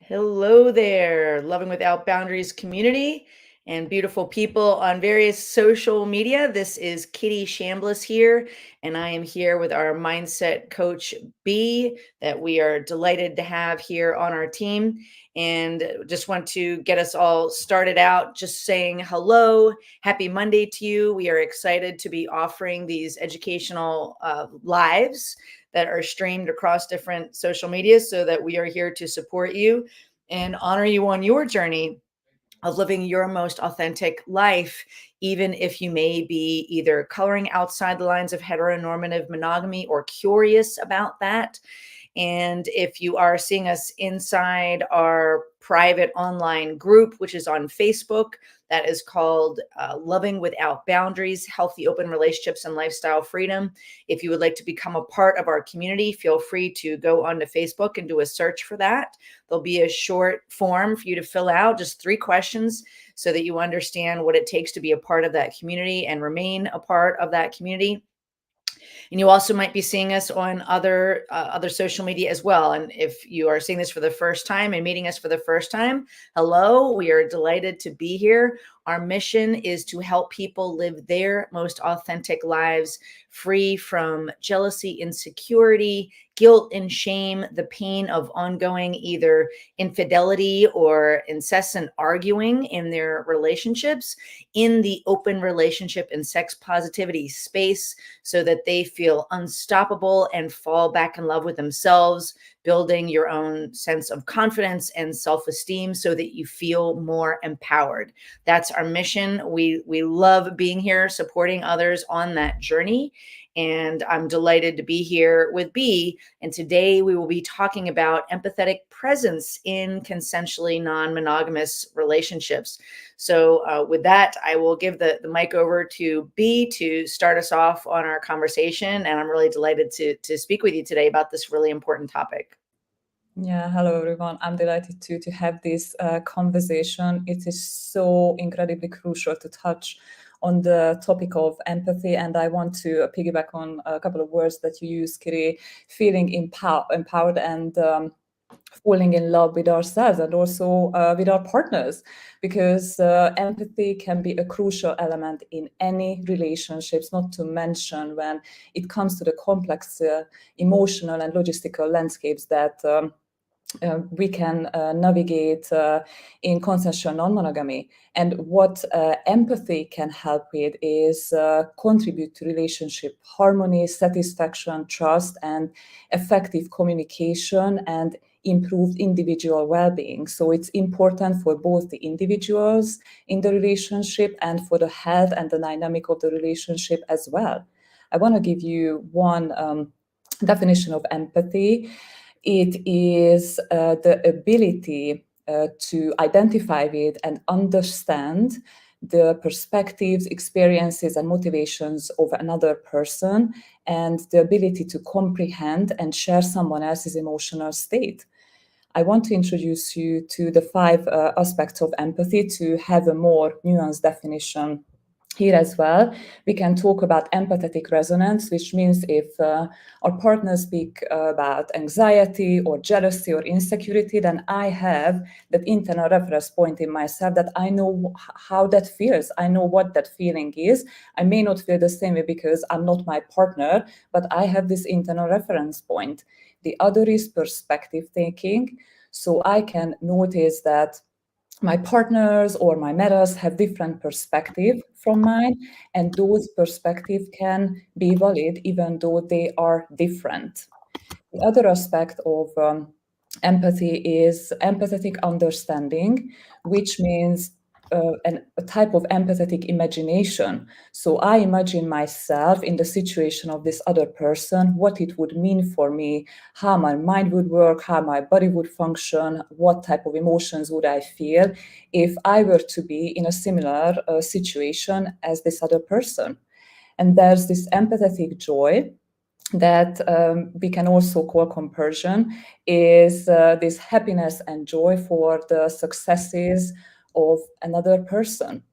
Hello there, Loving Without Boundaries community and beautiful people on various social media. This is Kitty Shambliss here, and I am here with our mindset coach B that we are delighted to have here on our team. And just want to get us all started out just saying hello, happy Monday to you. We are excited to be offering these educational lives that are streamed across different social media so that we are here to support you and honor you on your journey of living your most authentic life, even if you may be either coloring outside the lines of heteronormative monogamy or curious about that. And if you are seeing us inside our private online group, which is on Facebook, that is called Loving Without Boundaries, Healthy Open Relationships and Lifestyle Freedom. If you would like to become a part of our community, feel free to go onto Facebook and do a search for that. There'll be a short form for you to fill out, just 3 questions, so that you understand what it takes to be a part of that community and remain a part of that community. And you also might be seeing us on other social media as well. And if you are seeing this for the first time and meeting us for the first time, hello, we are delighted to be here. Our mission is to help people live their most authentic lives, free from jealousy, insecurity, guilt and shame, the pain of ongoing either infidelity or incessant arguing in their relationships, in the open relationship and sex positivity space, so that they feel unstoppable and fall back in love with themselves, building your own sense of confidence and self-esteem so that you feel more empowered. That's our mission. We love being here, supporting others on that journey. And I'm delighted to be here with B. And today we will be talking about empathetic presence in consensually non-monogamous relationships. So with that, I will give the mic over to B to start us off on our conversation. And I'm really delighted to speak with you today about this really important topic. Yeah, hello everyone. I'm delighted to have this conversation. It is so incredibly crucial to touch on the topic of empathy, and I want to piggyback on a couple of words that you used, Kiri, feeling empowered and falling in love with ourselves and also with our partners, because empathy can be a crucial element in any relationships, not to mention when it comes to the complex emotional and logistical landscapes that we can navigate in consensual non-monogamy. And what empathy can help with is contribute to relationship harmony, satisfaction, trust, and effective communication and improved individual well-being. So it's important for both the individuals in the relationship and for the health and the dynamic of the relationship as well. I want to give you one definition of empathy. It is the ability to identify with and understand the perspectives, experiences, and motivations of another person, and the ability to comprehend and share someone else's emotional state. I want to introduce you to the 5 aspects of empathy to have a more nuanced definition here as well. We can talk about empathetic resonance, which means if our partners speak about anxiety or jealousy or insecurity, then I have that internal reference point in myself that I know how that feels. I know what that feeling is. I may not feel the same way because I'm not my partner, but I have this internal reference point. The other is perspective taking. So I can notice that my partners or my metas have different perspective from mine, and those perspectives can be valid even though they are different. The other aspect of empathy is empathetic understanding, which means a type of empathetic imagination. So I imagine myself in the situation of this other person, what it would mean for me, how my mind would work, how my body would function, what type of emotions would I feel if I were to be in a similar situation as this other person. And there's this empathetic joy that we can also call compersion, is this happiness and joy for the successes of another person.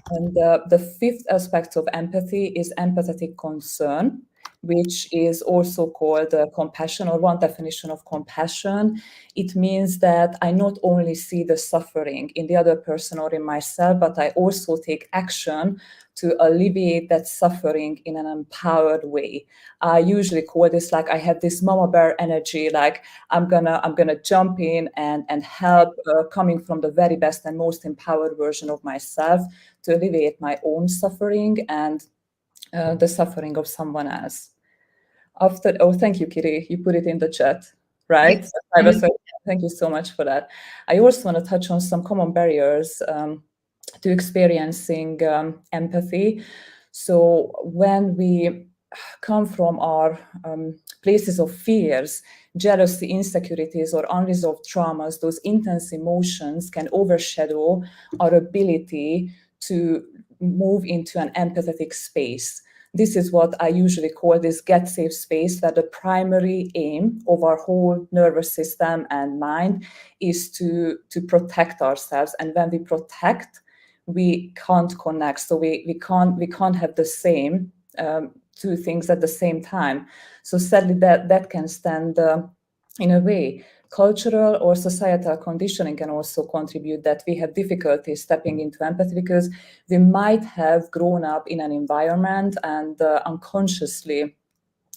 And the 5th aspect of empathy is empathetic concern, which is also called compassion, or one definition of compassion. It means that I not only see the suffering in the other person or in myself, but I also take action to alleviate that suffering in an empowered way. I usually call this, like, I have this mama bear energy, like I'm gonna jump in and help, coming from the very best and most empowered version of myself, to alleviate my own suffering and the suffering of someone else. Oh, thank you, Kiri. You put it in the chat, right? I was like, thank you so much for that. I also want to touch on some common barriers to experiencing empathy. So when we come from our places of fears, jealousy, insecurities, or unresolved traumas, those intense emotions can overshadow our ability to move into an empathetic space. This is what I usually call this get safe space, where the primary aim of our whole nervous system and mind is to protect ourselves. And when we protect, we can't connect. So we can't have the same two things at the same time. So sadly, that can stand in a way. Cultural or societal conditioning can also contribute, that we have difficulty stepping into empathy because we might have grown up in an environment and unconsciously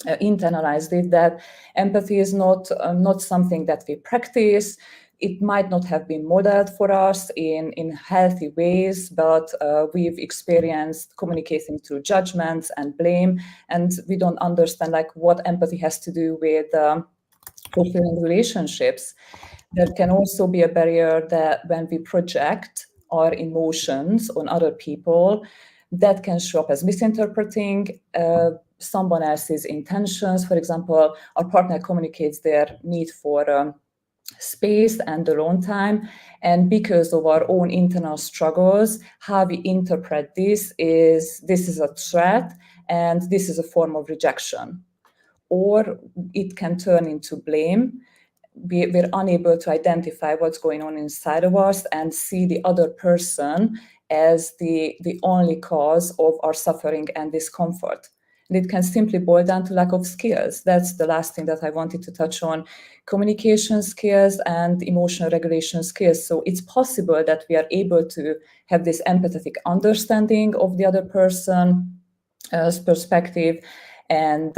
internalized it, that empathy is not something that we practice. It might not have been modeled for us in healthy ways, but we've experienced communicating through judgments and blame, and we don't understand like what empathy has to do with fulfilling relationships. There can also be a barrier that when we project our emotions on other people, that can show up as misinterpreting someone else's intentions. For example, our partner communicates their need for space and alone time, and because of our own internal struggles, how we interpret this is a threat, and this is a form of rejection. Or it can turn into blame. We're unable to identify what's going on inside of us and see the other person as the only cause of our suffering and discomfort. And it can simply boil down to lack of skills. That's the last thing that I wanted to touch on: communication skills and emotional regulation skills. So it's possible that we are able to have this empathetic understanding of the other person's perspective, and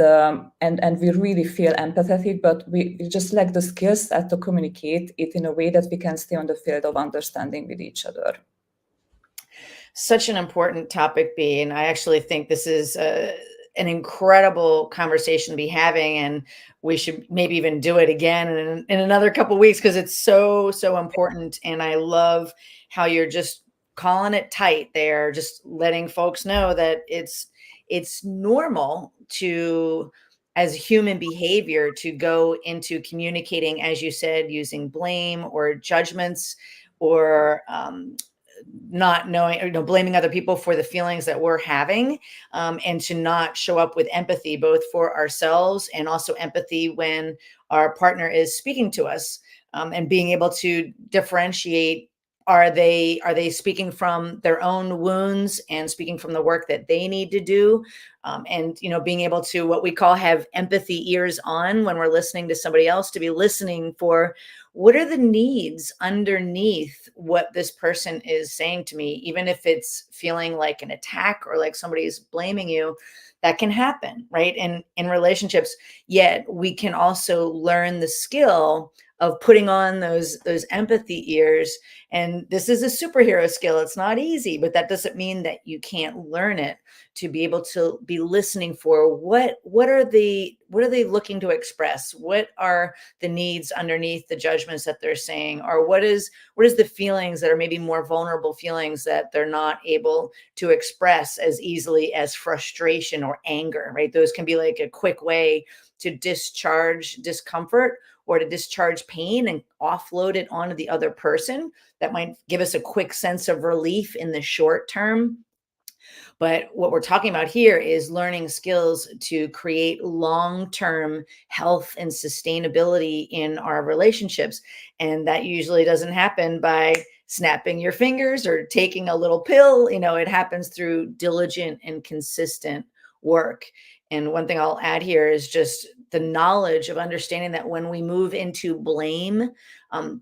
we really feel empathetic, but we just lack the skills to communicate it in a way that we can stay on the field of understanding with each other. Such an important topic, B, and I actually think this is an incredible conversation to be having, and we should maybe even do it again in another couple of weeks, because it's so important. And I love how you're just calling it tight there, just letting folks know that it's normal to, as human behavior, to go into communicating, as you said, using blame or judgments, or not knowing, or blaming other people for the feelings that we're having, and to not show up with empathy, both for ourselves and also empathy when our partner is speaking to us, and being able to differentiate, are they speaking from their own wounds and speaking from the work that they need to do, and being able to, what we call, have empathy ears on when we're listening to somebody else, to be listening for what are the needs underneath what this person is saying to me, even if it's feeling like an attack or like somebody's blaming you. That can happen, right? And in relationships, yet we can also learn the skill of putting on those empathy ears. And this is a superhero skill. It's not easy, but that doesn't mean that you can't learn it, to be able to be listening for what are they looking to express? What are the needs underneath the judgments that they're saying? Or what is the feelings that are maybe more vulnerable feelings that they're not able to express as easily as frustration or anger, right? Those can be like a quick way to discharge discomfort or to discharge pain and offload it onto the other person. That might give us a quick sense of relief in the short term. But what we're talking about here is learning skills to create long-term health and sustainability in our relationships. And that usually doesn't happen by snapping your fingers or taking a little pill. It happens through diligent and consistent work. And one thing I'll add here is just the knowledge of understanding that when we move into blame,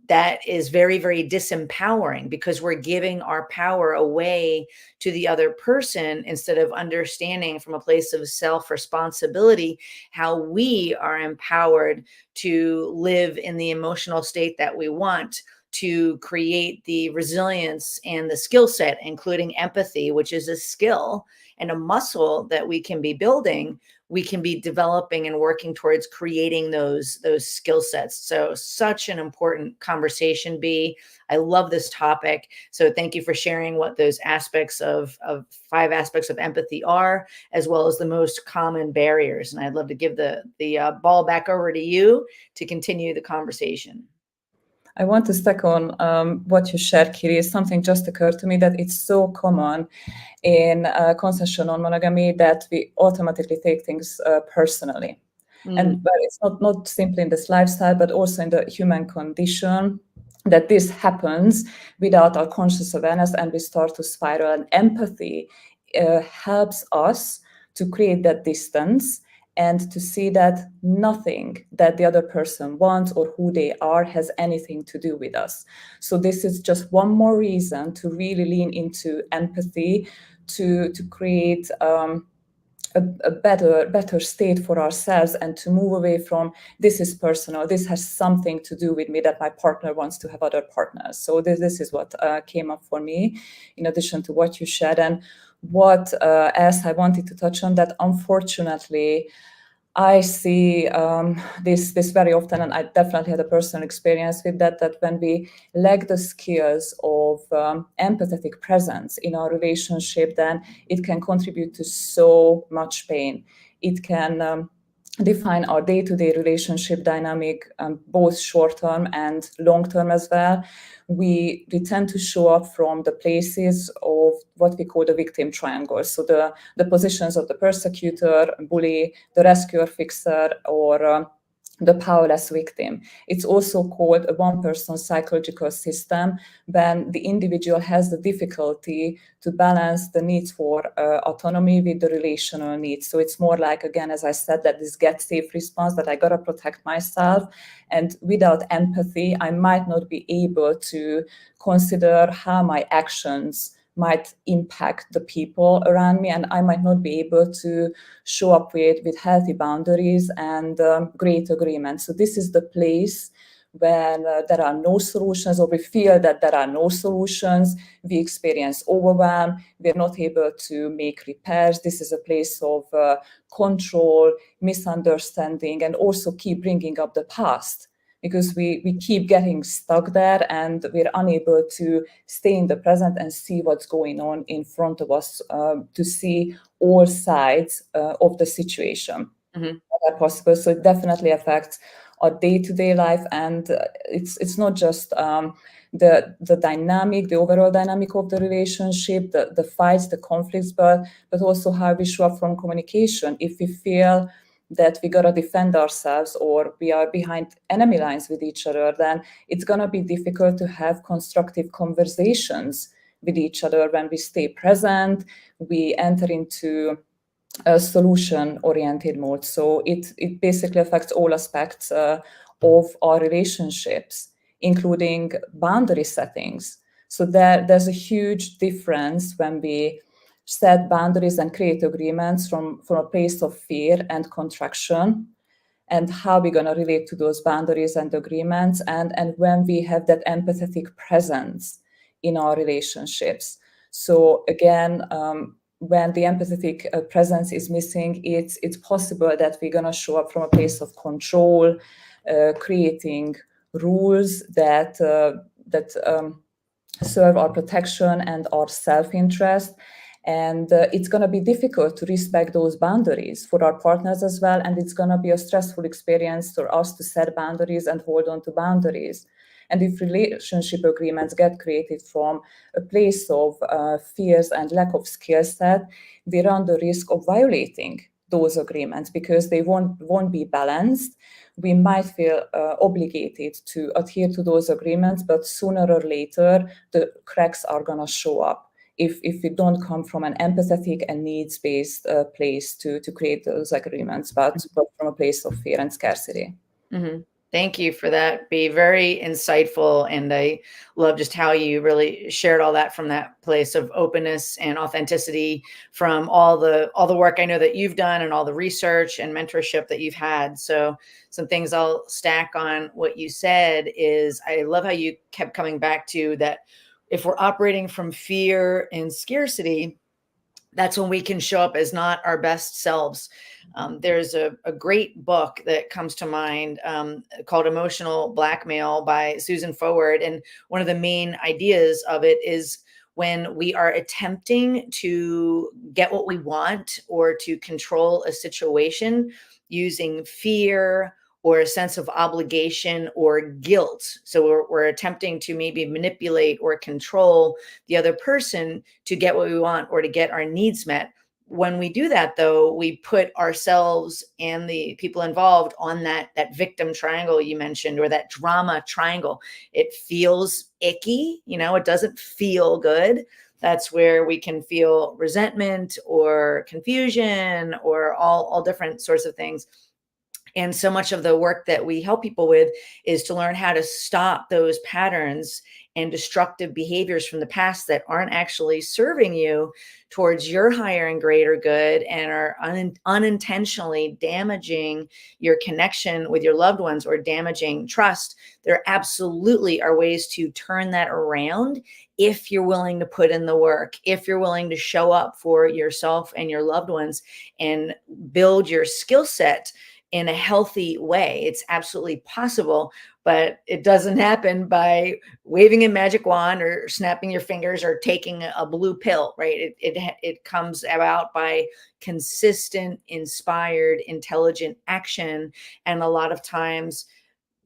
that is very, very disempowering, because we're giving our power away to the other person instead of understanding from a place of self-responsibility how we are empowered to live in the emotional state that we want, to create the resilience and the skill set, including empathy, which is a skill and a muscle that we can be building. We can be developing and working towards creating those skill sets. So such an important conversation, B. I love this topic. So thank you for sharing what those aspects of 5 aspects of empathy are, as well as the most common barriers. And I'd love to give the ball back over to you to continue the conversation. I want to stack on what you shared, Kiri. Something just occurred to me that it's so common in consensual non-monogamy that we automatically take things personally. And but it's not simply in this lifestyle, but also in the human condition, that this happens without our conscious awareness, and we start to spiral. And empathy helps us to create that distance and to see that nothing that the other person wants or who they are has anything to do with us. So this is just one more reason to really lean into empathy, to create a better state for ourselves, and to move away from this is personal, this has something to do with me, that my partner wants to have other partners. So this is what came up for me, in addition to what you shared. And what else I wanted to touch on, that unfortunately I see this very often, and I definitely had a personal experience with that when we lack the skills of empathetic presence in our relationship, then it can contribute to so much pain. It can define our day-to-day relationship dynamic, both short-term and long-term as well. We tend to show up from the places of what we call the victim triangle. So the positions of the persecutor, bully, the rescuer, fixer, or the powerless victim. It's also called a one-person psychological system, when the individual has the difficulty to balance the needs for autonomy with the relational needs. So it's more like, again, as I said, that this get safe response, that I gotta protect myself. And without empathy, I might not be able to consider how my actions might impact the people around me, and I might not be able to show up with healthy boundaries and great agreement. So this is the place when there are no solutions, or we feel that there are no solutions. We experience overwhelm. We're not able to make repairs. This is a place of control, misunderstanding, and also keep bringing up the past, because we keep getting stuck there, and we're unable to stay in the present and see what's going on in front of us, to see all sides of the situation that are possible. So it definitely affects our day-to-day life, and it's not just the dynamic, the overall dynamic of the relationship, the fights, the conflicts, but also how we show up from communication. If we feel that we gotta defend ourselves, or we are behind enemy lines with each other, then it's gonna be difficult to have constructive conversations with each other. When we stay present, we enter into a solution-oriented mode. So it basically affects all aspects of our relationships, including boundary settings. So there's a huge difference when we set boundaries and create agreements from a place of fear and contraction, and how we're going to relate to those boundaries and agreements, and when we have that empathetic presence in our relationships. So again, when the empathetic presence is missing, it's possible that we're going to show up from a place of control, creating rules that serve our protection and our self-interest. And it's going to be difficult to respect those boundaries for our partners as well. And it's going to be a stressful experience for us to set boundaries and hold on to boundaries. And if relationship agreements get created from a place of fears and lack of skill set, we run the risk of violating those agreements, because they won't be balanced. We might feel obligated to adhere to those agreements, but sooner or later, the cracks are going to show up if we don't come from an empathetic and needs-based place to create those agreements, but from a place of fear and scarcity. Mm-hmm. Thank you for that. Be very insightful. And I love just how you really shared all that from that place of openness and authenticity from all the work I know that you've done and all the research and mentorship that you've had. So some things I'll stack on what you said is I love how you kept coming back to that if we're operating from fear and scarcity, that's when we can show up as not our best selves. There's a great book that comes to mind called Emotional Blackmail by Susan Forward. And one of the main ideas of it is when we are attempting to get what we want or to control a situation using fear or a sense of obligation or guilt. So we're attempting to maybe manipulate or control the other person to get what we want or to get our needs met. When we do that, though, we put ourselves and the people involved on that victim triangle you mentioned, or that drama triangle. It feels icky, it doesn't feel good. That's where we can feel resentment or confusion or all different sorts of things. And so much of the work that we help people with is to learn how to stop those patterns and destructive behaviors from the past that aren't actually serving you towards your higher and greater good and are unintentionally damaging your connection with your loved ones or damaging trust. There absolutely are ways to turn that around if you're willing to put in the work, if you're willing to show up for yourself and your loved ones and build your skill set in a healthy way. It's absolutely possible, but it doesn't happen by waving a magic wand or snapping your fingers or taking a blue pill, right? It comes about by consistent, inspired, intelligent action. And a lot of times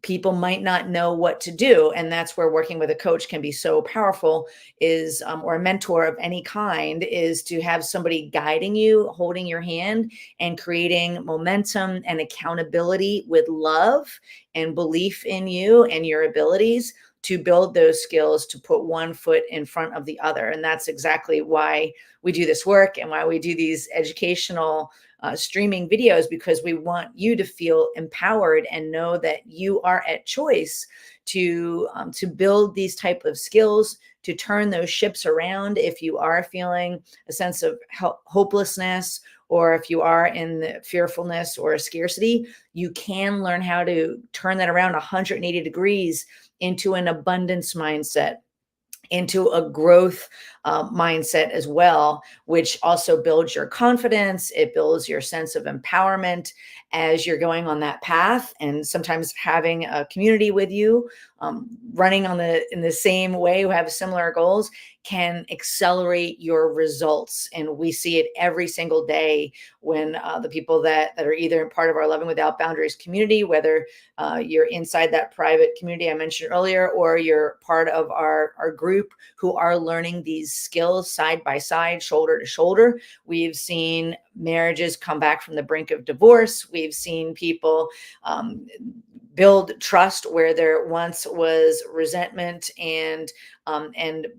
people might not know what to do. And that's where working with a coach can be so powerful is, or a mentor of any kind, is to have somebody guiding you, holding your hand and creating momentum and accountability with love and belief in you and your abilities to build those skills, to put one foot in front of the other. And that's exactly why we do this work and why we do these educational streaming videos, because we want you to feel empowered and know that you are at choice to build these type of skills, to turn those ships around if you are feeling a sense of hopelessness, or if you are in the fearfulness or scarcity. You can learn how to turn that around 180 degrees into an abundance mindset, into a growth mindset as well, which also builds your confidence. It builds your sense of empowerment as you're going on that path. And sometimes having a community with you, running in the same way, who have similar goals, can accelerate your results. And we see it every single day when the people that are either part of our Loving Without Boundaries community, whether you're inside that private community I mentioned earlier, or you're part of our group who are learning these skills side by side, shoulder to shoulder. We've seen marriages come back from the brink of divorce. We've seen people build trust where there once was resentment and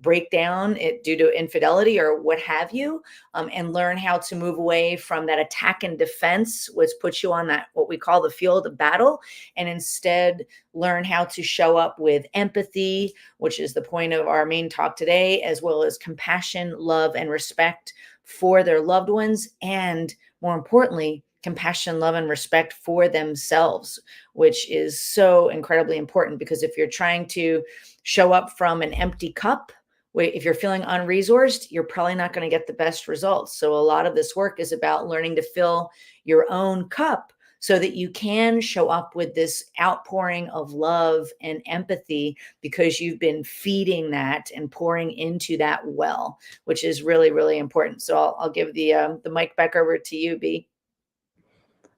breakdown due to infidelity or what have you, and learn how to move away from that attack and defense, which puts you on that what we call the field of battle, and instead learn how to show up with empathy, which is the point of our main talk today, as well as compassion, love, and respect for their loved ones, and more importantly, compassion, love, and respect for themselves, which is so incredibly important. Because if you're trying to show up from an empty cup, if you're feeling unresourced, you're probably not going to get the best results. So a lot of this work is about learning to fill your own cup so that you can show up with this outpouring of love and empathy, because you've been feeding that and pouring into that well, which is really, really important. So I'll give the mic back over to you, B.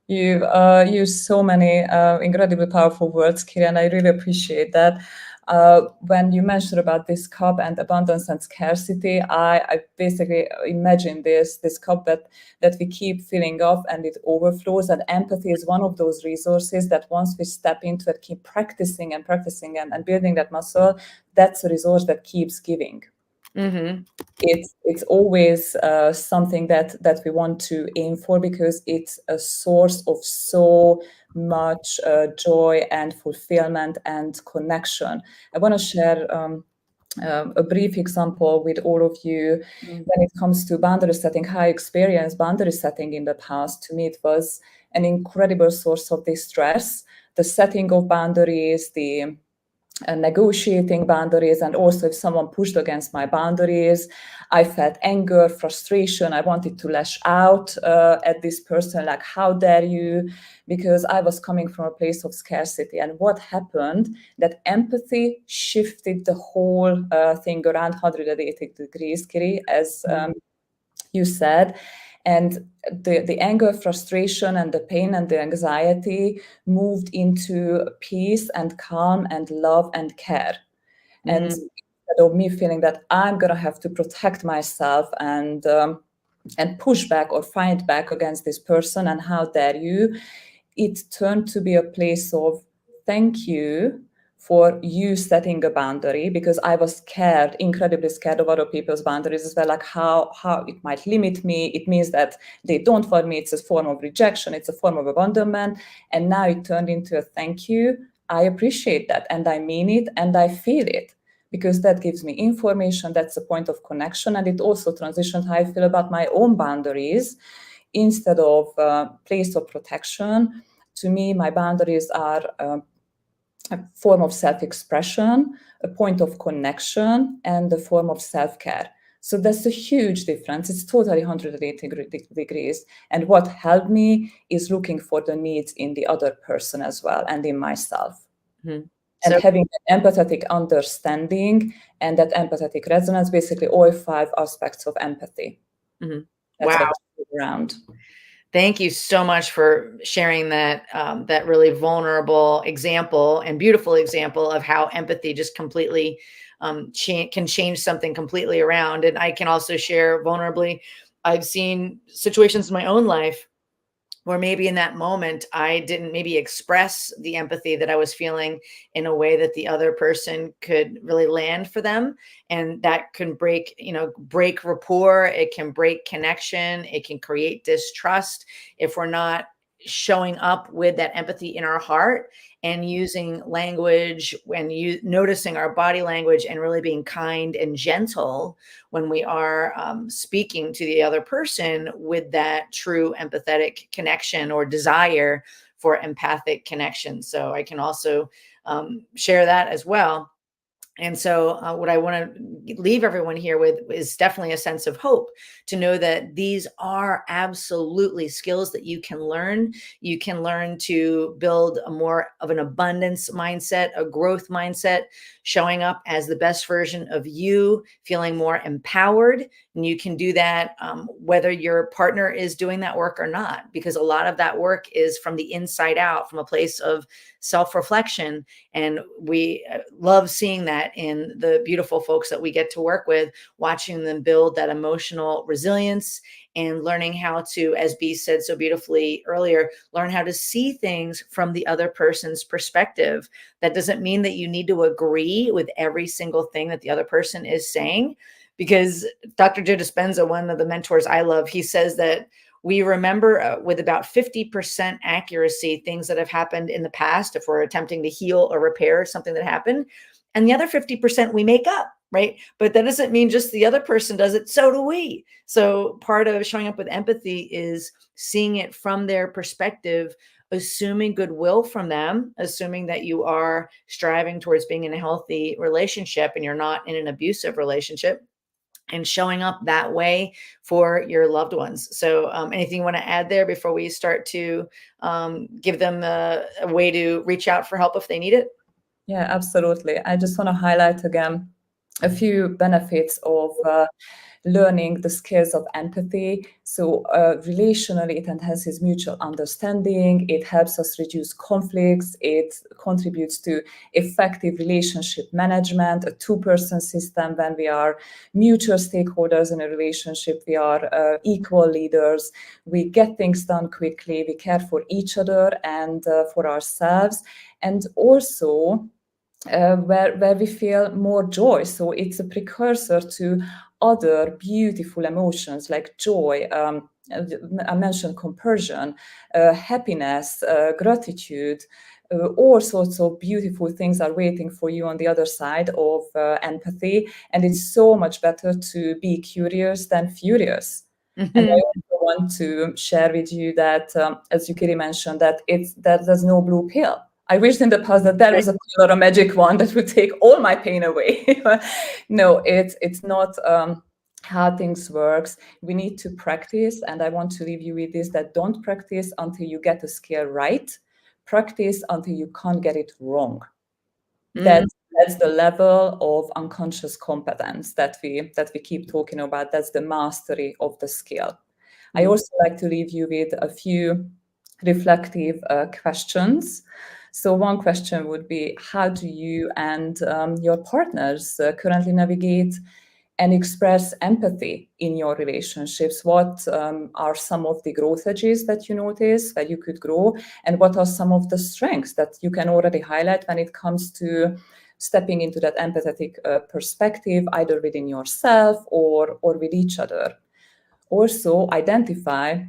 You've used so many incredibly powerful words, Kiri, and I really appreciate that. When you mentioned about this cup and abundance and scarcity, I basically imagine this cup that we keep filling up and it overflows. And empathy is one of those resources that once we step into it, keep practicing and building that muscle, that's a resource that keeps giving. Mm-hmm. It's always something that we want to aim for, because it's a source of so much joy and fulfillment and connection. I want to share a brief example with all of you when it comes to boundary setting. How I experienced boundary setting in the past. To me, it was an incredible source of distress. The setting of boundaries, the negotiating boundaries, and also if someone pushed against my boundaries, I felt anger, frustration. I wanted to lash out at this person, like, how dare you? Because I was coming from a place of scarcity. And what happened, that empathy shifted the whole thing around 180 degrees, Kiri, as you said. And the anger, frustration, and the pain and the anxiety moved into peace and calm and love and care. And instead of me feeling that I'm going to have to protect myself and push back or fight back against this person, and how dare you, it turned to be a place of thank you for you setting a boundary, because I was scared, incredibly scared of other people's boundaries as well, like how it might limit me. It means that they don't want me. It's a form of rejection. It's a form of abandonment. And now it turned into a thank you. I appreciate that, and I mean it, and I feel it, because that gives me information. That's a point of connection. And it also transitioned how I feel about my own boundaries. Instead of place of protection, to me, my boundaries are a form of self-expression, a point of connection, and a form of self-care. So that's a huge difference. It's totally 180 degrees. And what helped me is looking for the needs in the other person as well, and in myself. Mm-hmm. And having an empathetic understanding and that empathetic resonance, basically all 5 aspects of empathy. Mm-hmm. That's Wow. what's around. Thank you so much for sharing that that really vulnerable example and beautiful example of how empathy just completely can change something completely around. And I can also share vulnerably, I've seen situations in my own life where maybe in that moment I didn't maybe express the empathy that I was feeling in a way that the other person could really land for them. And that can break, break rapport. It can break connection. It can create distrust if we're not showing up with that empathy in our heart and using language, when you noticing our body language and really being kind and gentle when we are speaking to the other person with that true empathetic connection or desire for empathic connection. So I can also share that as well. And so what I want to leave everyone here with is definitely a sense of hope, to know that these are absolutely skills that you can learn. You can learn to build a more of an abundance mindset, a growth mindset, showing up as the best version of you, feeling more empowered. And you can do that whether your partner is doing that work or not, because a lot of that work is from the inside out, from a place of self-reflection. And we love seeing that in the beautiful folks that we get to work with, watching them build that emotional resilience and learning how to, as B said so beautifully earlier, learn how to see things from the other person's perspective. That doesn't mean that you need to agree with every single thing that the other person is saying, because Dr. Joe Dispenza, one of the mentors I love, he says that we remember with about 50% accuracy things that have happened in the past if we're attempting to heal or repair something that happened. And the other 50% we make up, right? But that doesn't mean just the other person does it. So do we. So part of showing up with empathy is seeing it from their perspective, assuming goodwill from them, assuming that you are striving towards being in a healthy relationship and you're not in an abusive relationship, and showing up that way for your loved ones. So anything you want to add there before we start to give them a way to reach out for help if they need it? Yeah, absolutely. I just want to highlight again a few benefits of learning the skills of empathy. So relationally, it enhances mutual understanding. It helps us reduce conflicts. It contributes to effective relationship management, a two-person system. When we are mutual stakeholders in a relationship, we are equal leaders. We get things done quickly. We care for each other and for ourselves. And also, where we feel more joy. So it's a precursor to other beautiful emotions like joy. I mentioned compersion, happiness, gratitude. All sorts of beautiful things are waiting for you on the other side of empathy. And it's so much better to be curious than furious. And I also want to share with you that, as Yukiri mentioned, that there's no blue pill. I wished in the past that there was a pill or a magic wand that would take all my pain away. No, it's not how things works. We need to practice, and I want to leave you with this: that don't practice until you get a skill right. Practice until you can't get it wrong. That's the level of unconscious competence that we keep talking about. That's the mastery of the skill. I also like to leave you with a few reflective questions. So one question would be, how do you and your partners currently navigate and express empathy in your relationships? What are some of the growth edges that you notice that you could grow? And what are some of the strengths that you can already highlight when it comes to stepping into that empathetic perspective, either within yourself or with each other? Also, identify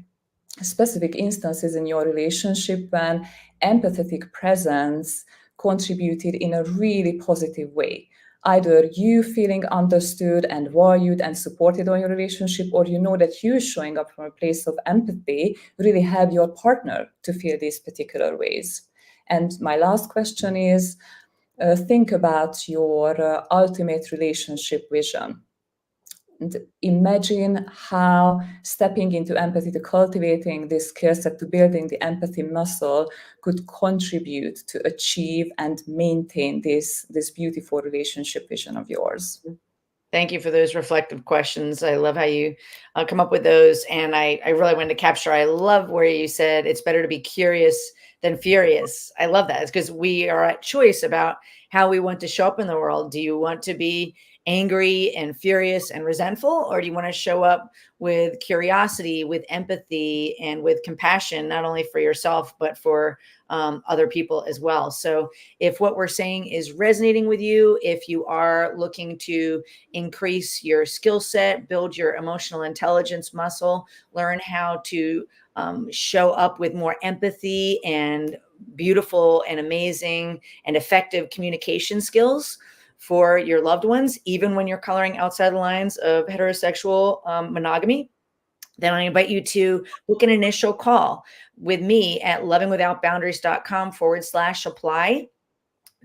specific instances in your relationship when empathetic presence contributed in a really positive way. Either you feeling understood and valued and supported on your relationship, or you know that you showing up from a place of empathy really help your partner to feel these particular ways. And my last question is, think about your ultimate relationship vision. And imagine how stepping into empathy, to cultivating this skill set, to building the empathy muscle, could contribute to achieve and maintain this beautiful relationship vision of yours. Thank you for those reflective questions. I love how you come up with those. And I really wanted to capture, I love where you said it's better to be curious than furious. I love that. It's because we are at choice about how we want to show up in the world. Do you want to be angry and furious and resentful, or do you want to show up with curiosity, with empathy, and with compassion, not only for yourself, but for other people as well? So if what we're saying is resonating with you, if you are looking to increase your skill set, build your emotional intelligence muscle, learn how to show up with more empathy and beautiful and amazing and effective communication skills for your loved ones, even when you're coloring outside the lines of heterosexual monogamy, then I invite you to book an initial call with me at lovingwithoutboundaries.com/apply.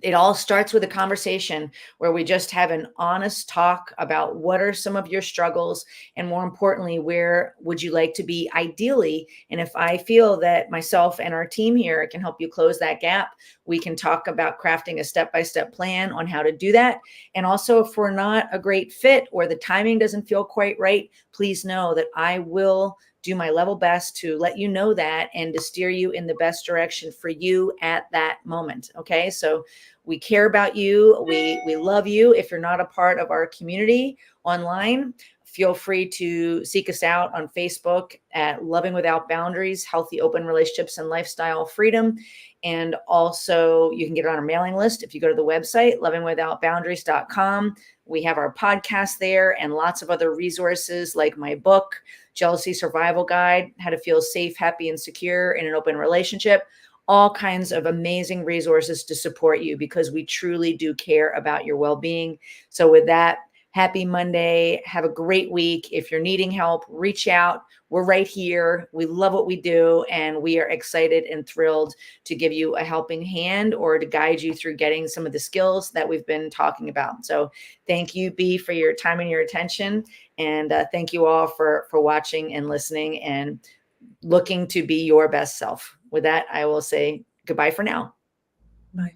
It all starts with a conversation where we just have an honest talk about what are some of your struggles, and more importantly, where would you like to be ideally? And if I feel that myself and our team here can help you close that gap, we can talk about crafting a step-by-step plan on how to do that. And also, if we're not a great fit or the timing doesn't feel quite right, please know that I will do my level best to let you know that and to steer you in the best direction for you at that moment. Okay. So we care about you. We love you. If you're not a part of our community online, feel free to seek us out on Facebook at Loving Without Boundaries, Healthy Open Relationships and Lifestyle Freedom. And also you can get on our mailing list if you go to the website, lovingwithoutboundaries.com. We have our podcast there and lots of other resources like my book, Jealousy Survival Guide, How to Feel Safe, Happy, and Secure in an Open Relationship. All kinds of amazing resources to support you because we truly do care about your well-being. So with that, happy Monday. Have a great week. If you're needing help, reach out. We're right here. We love what we do, and we are excited and thrilled to give you a helping hand or to guide you through getting some of the skills that we've been talking about. So thank you, B, for your time and your attention. And thank you all for watching and listening and looking to be your best self. With that, I will say goodbye for now. Bye.